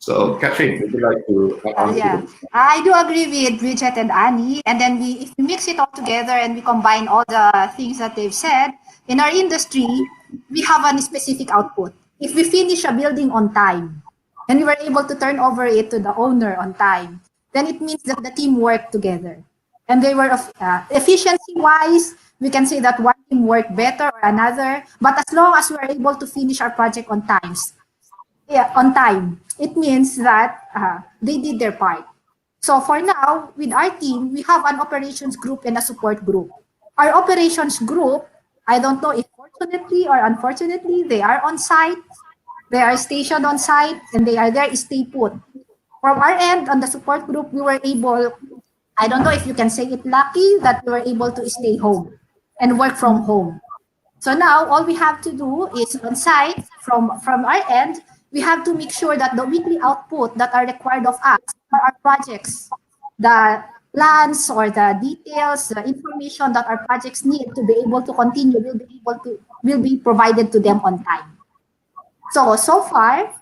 So, Catherine, would you like to add on to this? I do agree with Bridget and Annie. And then if we mix it all together and we combine all the things that they've said, in our industry, we have a specific output. If we finish a building on time and we were able to turn over it to the owner on time, then it means that the team worked together. And they were efficiency-wise, we can say that one team worked better or another. But as long as we are able to finish our project on time, it means that they did their part. So for now, with our team, we have an operations group and a support group. Our operations group, I don't know if fortunately or unfortunately, they are on site, they are stationed on site, and they are there, stay put. From our end, on the support group, we were able, I don't know if you can say it lucky, that we were able to stay home and work from home. So now, all we have to do is on site, from our end, we have to make sure that the weekly output that are required of us for our projects, the plans or the details, the information that our projects need to be able to continue will be provided to them on time. So far,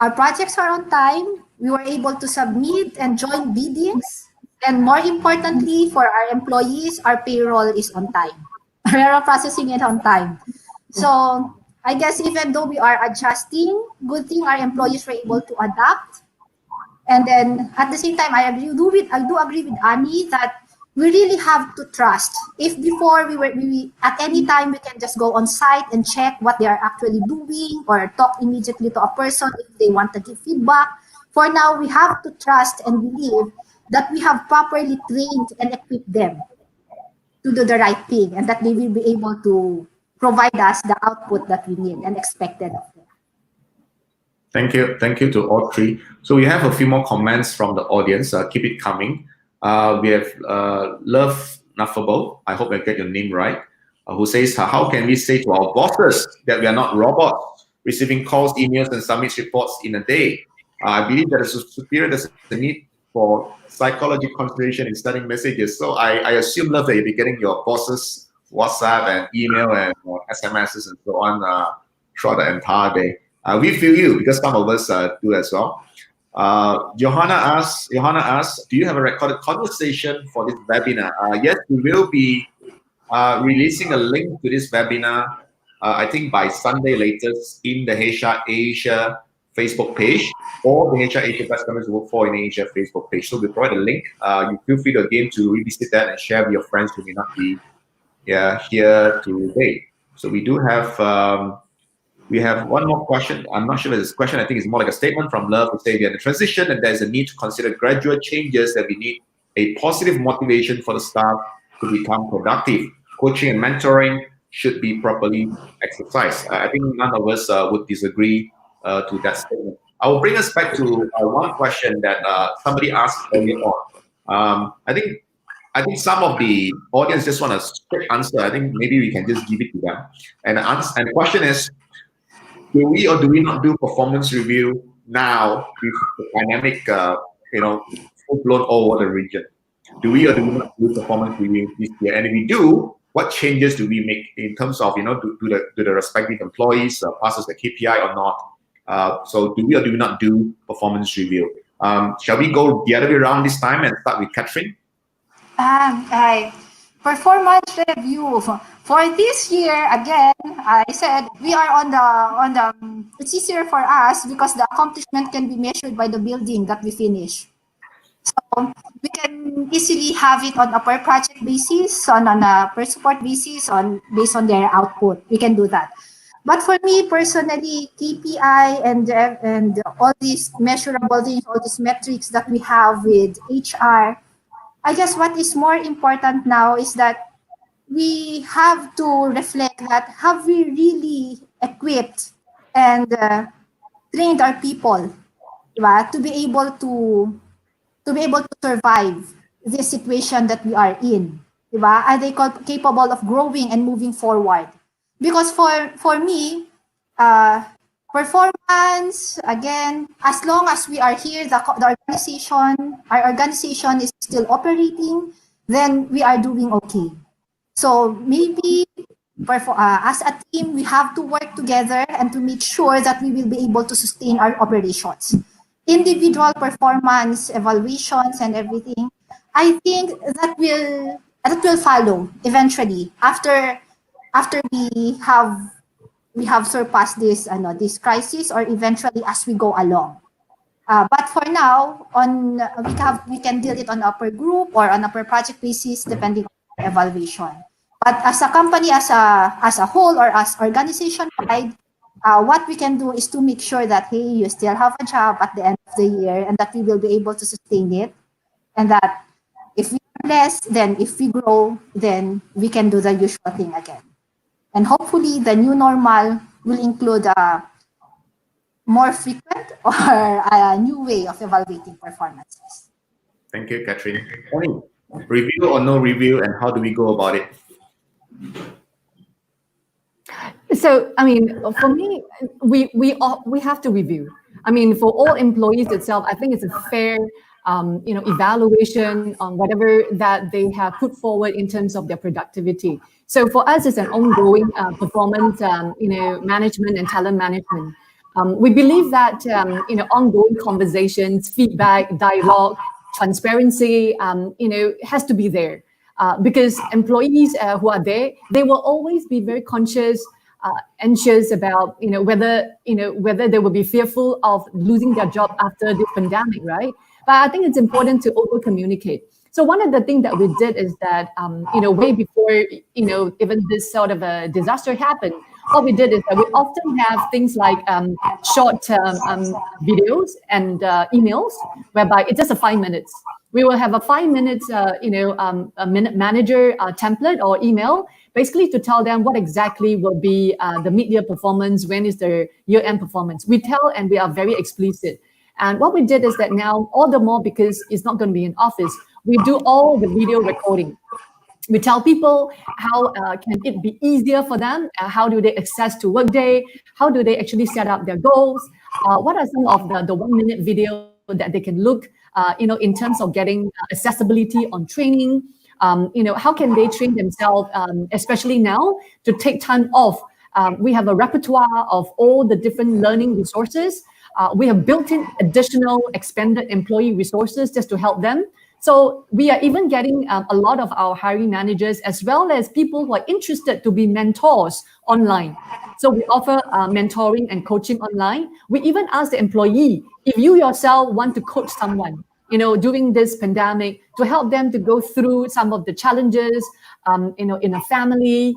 our projects are on time. We were able to submit and join biddings, and more importantly, for our employees, our payroll is on time. We are processing it on time. So I guess even though we are adjusting, good thing our employees were able to adapt. And then at the same time, I do agree with Annie that we really have to trust. If before we at any time we can just go on site and check what they are actually doing or talk immediately to a person if they want to give feedback. For now, we have to trust and believe that we have properly trained and equipped them to do the right thing, and that they will be able to provide us the output that we need and expected of them. Thank you to all three. So we have a few more comments from the audience. Keep it coming. We have Love Nuffable. I hope I get your name right. Who says, how can we say to our bosses that we are not robots, receiving calls, emails, and submits reports in a day? I believe that as a superior, there's a need for psychology consideration in sending messages. So I assume, Love, that you'll be getting your bosses WhatsApp and email and SMSs and so on throughout the entire day. We feel you because some of us do as well. Johanna asks, do you have a recorded conversation for this webinar? Yes, we will be releasing a link to this webinar, I think by Sunday latest in the HR Asia Facebook page or the HR Asia Customers Work for in Asia Facebook page. So we provide a link. You feel free to again to revisit that and share with your friends who may not be here today. So we do have we have one more question. I'm not sure if it's a question. I think it's more like a statement from Love to say we are in a transition and there's a need to consider gradual changes, that we need a positive motivation for the staff to become productive. Coaching and mentoring should be properly exercised. I think none of us would disagree to that statement. I will bring us back to one question that somebody asked earlier on. I think some of the audience just want a quick answer. I think maybe we can just give it to them. And the question is, do we or do we not do performance review now with the pandemic, full blown all over the region? Do we or do we not do performance review this year? And if we do, what changes do we make in terms of, do the respective employees passes the KPI or not? So do we or do we not do performance review? Shall we go the other way around this time and start with Catherine? Performance review for this year, again, I said we are on the it's easier for us because the accomplishment can be measured by the building that we finish. So we can easily have it on a per project basis, on a per support basis, based on their output. We can do that. But for me personally, KPI and all these measurable things, all these metrics that we have with HR, I guess what is more important now is that we have to reflect that have we really equipped and trained our people, right, to be able to survive this situation that we are in, right? Are they capable of growing and moving forward? Because for me, performance, again, as long as we are here, our organization is still operating, then we are doing okay. So maybe as a team, we have to work together and to make sure that we will be able to sustain our operations. Individual performance evaluations and everything, I think that will follow eventually after we have surpassed this crisis, or eventually as we go along. But for now, we can deal it on a per group or on a per project basis, depending on evaluation. But as a company, as a whole, or as organization wide, what we can do is to make sure that, hey, you still have a job at the end of the year, and that we will be able to sustain it, and that if we are less, then if we grow, then we can do the usual thing again. And hopefully the new normal will include a more frequent or a new way of evaluating performances. Thank you, Catherine. Review or no review, and how do we go about it? So, I mean, for me, we have to review. I mean, for all employees itself, I think it's a fair, evaluation on whatever that they have put forward in terms of their productivity. So for us, it's an ongoing performance, management and talent management. We believe that, ongoing conversations, feedback, dialogue, transparency, has to be there. Because employees who are there, they will always be very conscious, anxious about, whether they will be fearful of losing their job after this pandemic, right? But I think it's important to over-communicate. So one of the things that we did is that, way before, even this sort of a disaster happened, what we did is that we often have things like short videos and emails, whereby it's just 5 minutes. We will have a 5 minutes, a minute manager template or email, basically to tell them what exactly will be the mid-year performance, when is the year-end performance. We tell and we are very explicit. And what we did is that now, all the more because it's not going to be in office, we do all the video recording. We tell people how can it be easier for them, how do they access to Workday, how do they actually set up their goals, what are some of the 1 minute video that they can look, in terms of getting accessibility on training, how can they train themselves, especially now, to take time off. We have a repertoire of all the different learning resources. We have built in additional expanded employee resources just to help them. So we are even getting a lot of our hiring managers, as well as people who are interested to be mentors online. So we offer mentoring and coaching online. We even ask the employee, if you yourself want to coach someone, during this pandemic, to help them to go through some of the challenges, in a family.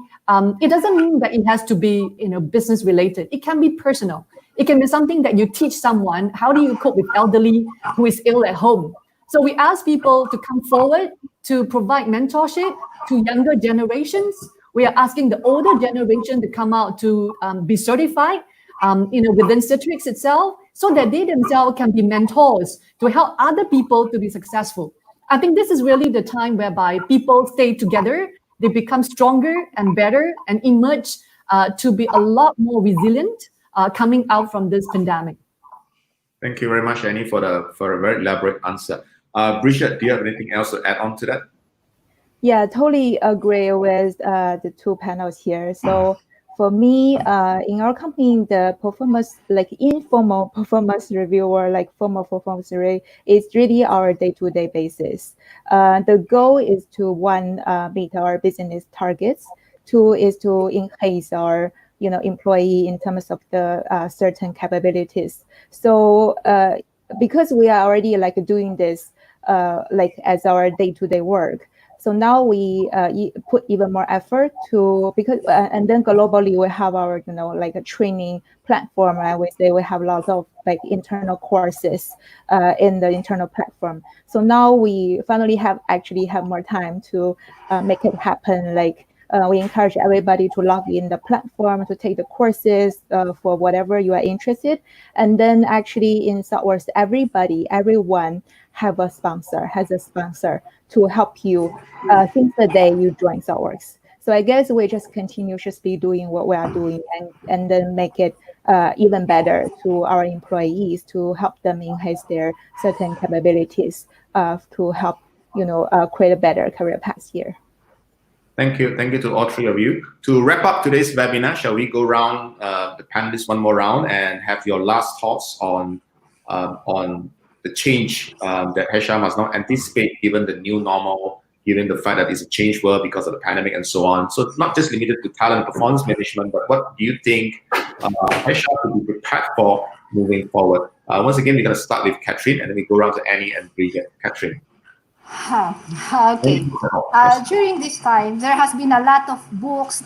It doesn't mean that it has to be, business related. It can be personal. It can be something that you teach someone. How do you cope with elderly who is ill at home? So we ask people to come forward to provide mentorship to younger generations. We are asking the older generation to come out to be certified, within Citrix itself, so that they themselves can be mentors to help other people to be successful. I think this is really the time whereby people stay together, they become stronger and better, and emerge to be a lot more resilient coming out from this pandemic. Thank you very much, Annie, for a very elaborate answer. Bridget, do you have anything else to add on to that? Yeah, totally agree with the two panels here. So for me, in our company, the performance, like informal performance review or like formal performance review, is really our day-to-day basis. The goal is to, one, meet our business targets. Two is to enhance our employee in terms of the certain capabilities. So because we are already like doing this like as our day-to-day work, so now we put even more effort to, because and then globally we have our like a training platform. I would say we have lots of like internal courses in the internal platform. So now we finally have more time to make it happen. Like we encourage everybody to log in the platform to take the courses for whatever you are interested. And then actually in Thoughtworks, everyone has a sponsor to help you since the day you join Thoughtworks. So I guess we just continuously doing what we are doing and then make it even better to our employees to help them enhance their certain capabilities to help create a better career path here. Thank you to all three of you. To wrap up today's webinar, shall we go around the panelists one more round and have your last thoughts on the change that HR must not anticipate given the new normal, given the fact that it's a change world because of the pandemic and so on. So it's not just limited to talent performance management, but what do you think HR should be prepared for moving forward? Once again, we're going to start with Catherine, and then we go around to Annie and Bridget. Catherine. Okay. During this time, there has been a lot of books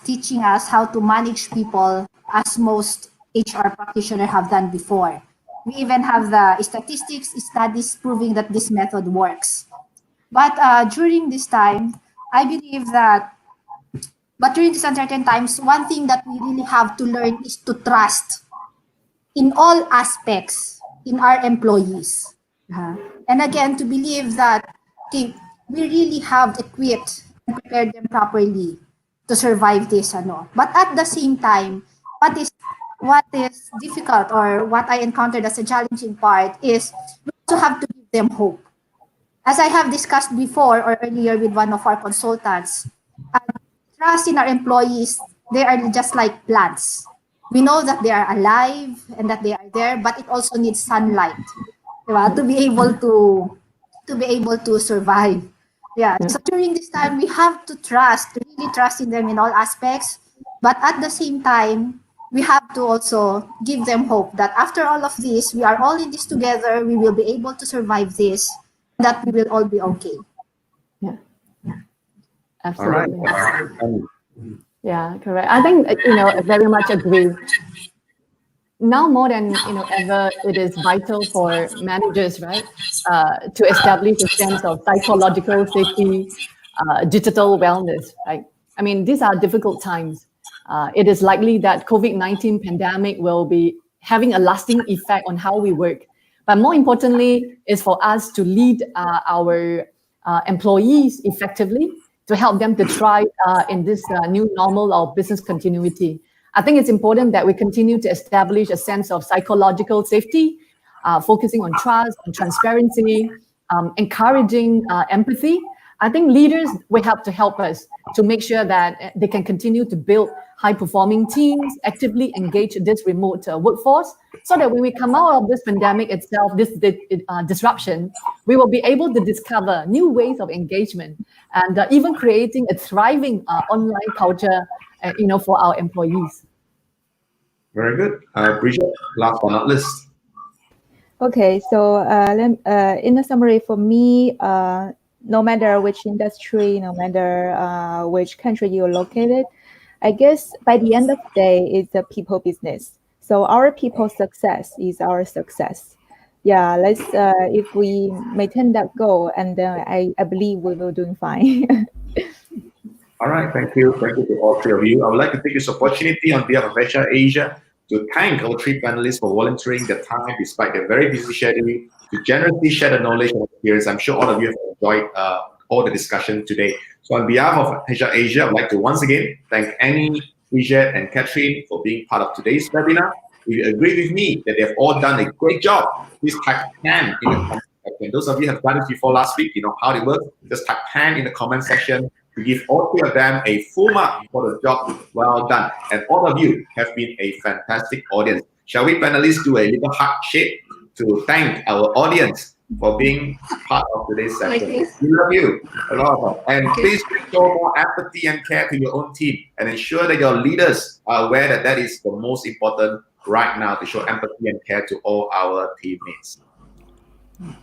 teaching us how to manage people, as most HR practitioners have done before. We even have the statistics studies proving that this method works. But during this time, I believe that, during these uncertain times, one thing that we really have to learn is to trust in all aspects in our employees. And again, to believe that we really have equipped and prepared them properly to survive this. But at the same time, what is difficult, or what I encountered as a challenging part, is we also have to give them hope. As I have discussed before or earlier with one of our consultants, trust in our employees, they are just like plants. We know that they are alive and that they are there, but it also needs sunlight to be able to survive. So during this time, we have to really trust in them in all aspects. But at the same time, we have to also give them hope that after all of this, we are all in this together. We will be able to survive this, that we will all be okay. Yeah. Absolutely. All right. Yeah, correct. I think, very much agree. now more than ever, it is vital for managers, right, to establish a sense of psychological safety, digital wellness, right? I mean, these are difficult times. It is likely that COVID-19 pandemic will be having a lasting effect on how we work. But more importantly, is for us to lead our employees effectively, to help them to thrive in this new normal of business continuity. I think it's important that we continue to establish a sense of psychological safety, focusing on trust, on transparency, encouraging empathy. I think leaders will have to help us to make sure that they can continue to build high-performing teams, actively engage this remote workforce, so that when we come out of this pandemic itself, this disruption, we will be able to discover new ways of engagement and even creating a thriving online culture, for our employees. Very good. Bridget, last but not least. Okay, so in the summary for me, no matter which industry, no matter which country you're located, I guess by the end of the day, it's a people business. So our people's success is our success. Yeah, let's if we maintain that goal, and I believe we will doing fine. All right, thank you. Thank you to all three of you. I would like to take this opportunity on behalf of HR Asia to thank our three panelists for volunteering their time despite their very busy schedule to generously share the knowledge and experience. I'm sure all of you have enjoyed all the discussion today. So on behalf of HR Asia, I'd like to once again thank Annie, Bridget, and Catherine for being part of today's webinar. If you agree with me that they've all done a great job, please type 10 in the comment section. Those of you who have done it before last week, you know how it works. Just type 10 in the comment section to give all three of them a full mark for the job well done. And all of you have been a fantastic audience. Shall we panelists do a little heart shape to thank our audience for being part of today's session? We love you a lot. And please show more empathy and care to your own team and ensure that your leaders are aware that that is the most important right now, to show empathy and care to all our teammates.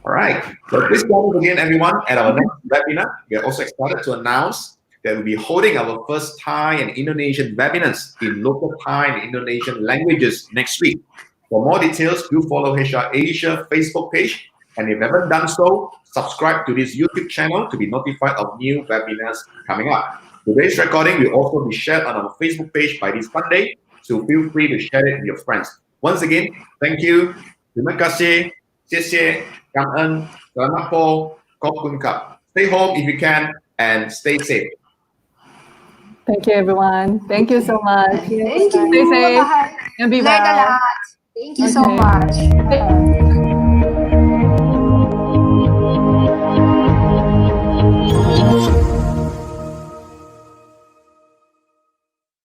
All right, so please join us again, everyone, at our next webinar. We are also excited to announce that we'll be holding our first Thai and Indonesian webinars in local Thai and Indonesian languages next week. For more details, do follow HR Asia Facebook page. And if you haven't done so, subscribe to this YouTube channel to be notified of new webinars coming up. Today's recording will also be shared on our Facebook page by this Sunday, so feel free to share it with your friends. Once again, thank you. Terima kasih. 谢谢, 感恩, selamat po, ขอบคุณครับ. Stay home if you can and stay safe. Thank you, everyone. Thank you so much. Thank you. Stay safe and be well. Thank you so much.